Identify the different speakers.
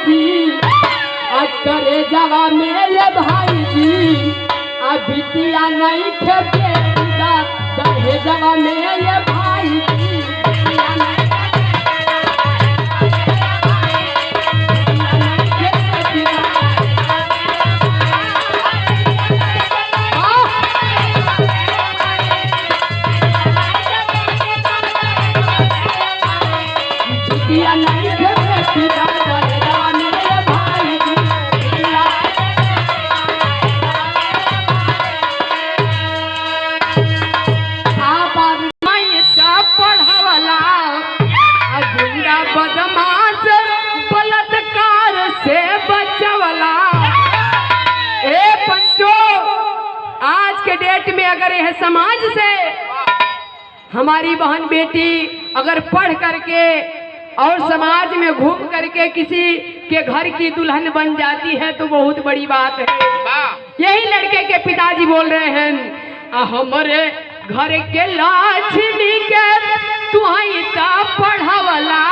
Speaker 1: जी, करे जवा में ये भाई जी, बिटिया नहीं खेते दहे जवा में ये भाई जी, बिटिया नहीं बदमाश बलात्कार से बचवला। ए पंचो, आज के डेट में अगर यह समाज से हमारी बहन बेटी अगर पढ़ करके और समाज में घूम करके किसी के घर की दुल्हन बन जाती है तो बहुत बड़ी बात है। यही लड़के के पिताजी बोल रहे हैं, हमारे घर के लाछनी के तू पढ़वला।